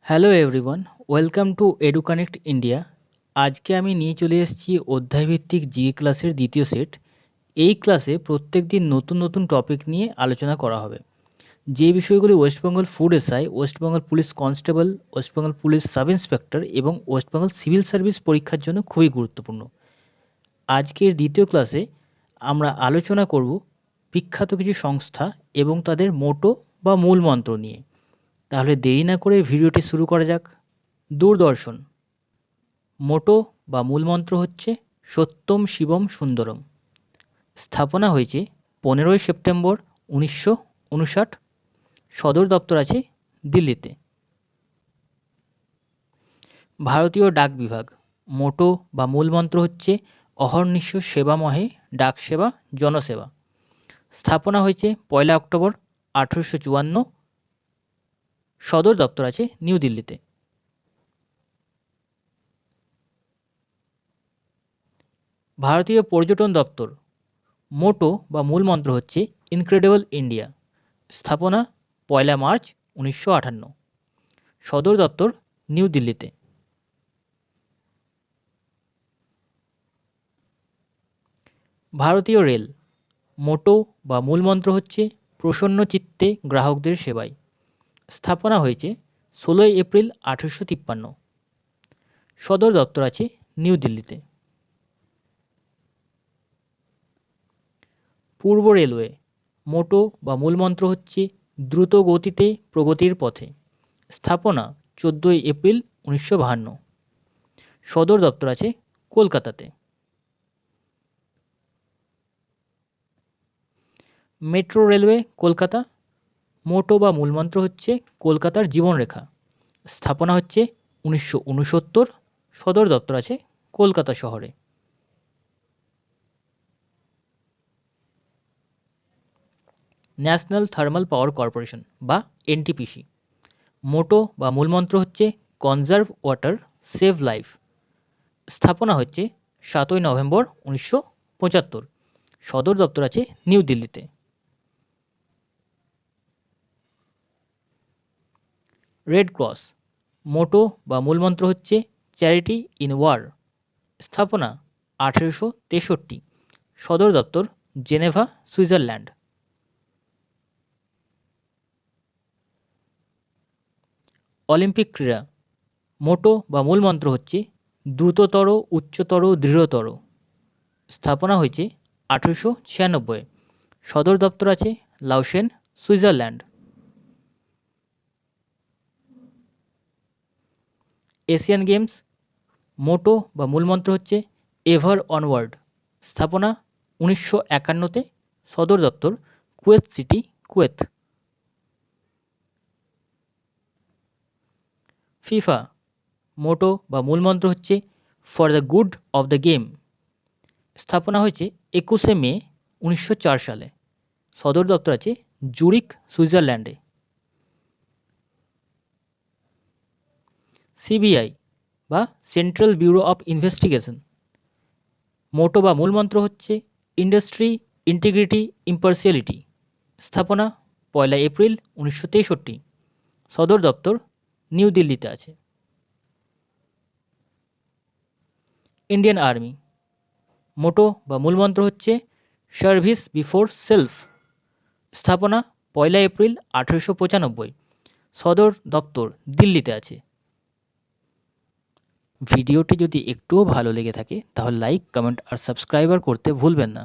Hello everyone, welcome to Educonnect India. আজকে আমি নিয়ে চলে এসেছি অধ্যায়ভিত্তিক জিকে ক্লাসের দ্বিতীয় সেট। এই ক্লাসে প্রত্যেক দিন নতুন নতুন টপিক নিয়ে আলোচনা করা হবে। যে বিষয়গুলি West Bengal food SI, West Bengal police constable, West Bengal police sub inspector এবং ওয়েস্টবেঙ্গল সিভিল সার্ভিস পরীক্ষার জন্য খুবই গুরুত্বপূর্ণ। আজকের দ্বিতীয় ক্লাসে আমরা আলোচনা করব বিখ্যাত কিছু সংস্থা এবং তাদের মোটো বা মূল মন্ত্র নিয়ে। তাহলে দেরি না করে ভিডিওটি শুরু করা যাক। দূরদর্শন মোটো বা মূলমন্ত্র হচ্ছে সত্যম শিবম সুন্দরম। স্থাপনা হয়েছে 15ই সেপ্টেম্বর 1959। সদর দপ্তর আছে দিল্লিতে। ভারতীয় ডাক বিভাগ মোটো বা মূলমন্ত্র হচ্ছে অহর্নিশ সেবামহে ডাক সেবা জনসেবা। স্থাপনা হয়েছে 1 অক্টোবর 1854। সদর দপ্তর আছে নিউ দিল্লিতে। ভারতীয় পর্যটন দপ্তর মোটো বা মূলমন্ত্র হচ্ছে ইনক্রেডিবল ইন্ডিয়া। স্থাপনা 1 মার্চ 1958। সদর দপ্তর নিউ দিল্লিতে। ভারতীয় রেল মোটো বা মূলমন্ত্র হচ্ছে প্রসন্ন চিত্তে গ্রাহকদের সেবায়। স্থাপনা হয়েছে 16 এপ্রিল 1853। সদর দপ্তর আছে নিউ দিল্লিতে। পূর্ব রেলওয়ে মোটো বা মূলমন্ত্র হচ্ছে দ্রুত গতিতে প্রগতির পথে। স্থাপনা 14 এপ্রিল 1952। সদর দপ্তর আছে কলকাতাতে। মেট্রো রেলওয়ে কলকাতা মোটো বা মূলমন্ত্র হচ্ছে কলকাতার জীবনরেখা। স্থাপনা হচ্ছে 1969। সদর দপ্তর আছে কলকাতা শহরে। ন্যাশনাল থার্মাল পাওয়ার কর্পোরেশন বা এনটিপিসি মোটো বা মূলমন্ত্র হচ্ছে কনজার্ভ ওয়াটার সেভ লাইফ। স্থাপনা হচ্ছে 7 নভেম্বর 1975। সদর দপ্তর আছে নিউ দিল্লিতে। রেড ক্রস মোটো বা মূলমন্ত্র হচ্ছে চ্যারিটি ইন ওয়ার। স্থাপনা 1863। সদর দপ্তর জেনেভা, সুইজারল্যান্ড। অলিম্পিক ক্রীড়া মোটো বা মূলমন্ত্র হচ্ছে দ্রুততর, উচ্চতর, দৃঢ়তর। স্থাপনা হয়েছে 1896। সদর দপ্তর আছে লাউসেন, সুইজারল্যান্ড। এশিয়ান গেমস মোটো বা মূলমন্ত্র হচ্ছে এভার অনওয়ার্ড। স্থাপনা 1951-তে। সদর দপ্তর কুয়েত সিটি, কুয়েত। ফিফা মোটো বা মূলমন্ত্র হচ্ছে for the good of the game. স্থাপনা হয়েছে 21 মে 1904 সালে। সদর দপ্তর আছে জুরিক, সুইজারল্যান্ডে। সিবিআই বা সেন্ট্রাল ব্যুরো অফ ইনভেস্টিগেশন মোটো বা মূলমন্ত্র হচ্ছে ইন্ডাস্ট্রি, ইন্টিগ্রিটি, ইম্পার্সিয়ালিটি। স্থাপনা 1 এপ্রিল 1963। সদর দপ্তর নিউ দিল্লিতে আছে। ইন্ডিয়ান আর্মি মোটো বা মূলমন্ত্র হচ্ছে সার্ভিস বিফোর সেলফ। স্থাপনা 1 এপ্রিল 1895। সদর দপ্তর দিল্লিতে আছে। ভিডিওটি যদি একটুও ভালো লেগে থাকে তাহলে লাইক, কমেন্ট আর সাবস্ক্রাইবার করতে ভুলবেন না।